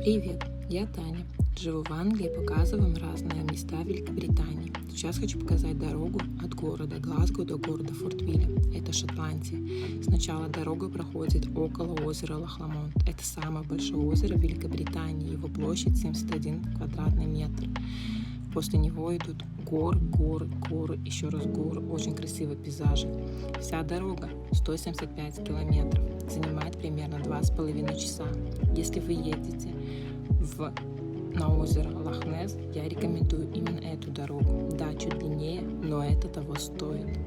Привет, я Таня. Живу в Англии и показываю вам разные места Великобритании. Сейчас хочу показать дорогу от города Глазго до города Форт Вилля. Это Шотландия. Сначала дорога проходит около озера Лохламонт. Это самое большое озеро в Великобритании. Его площадь 71 квадратный метр. После него идут горы, еще раз горы. Очень красивые пейзажи. Вся дорога 175 километров. Занимает примерно 2,5 часа. Если вы едете на озеро Лохнесс, я рекомендую именно эту дорогу. Да, чуть длиннее, но это того стоит.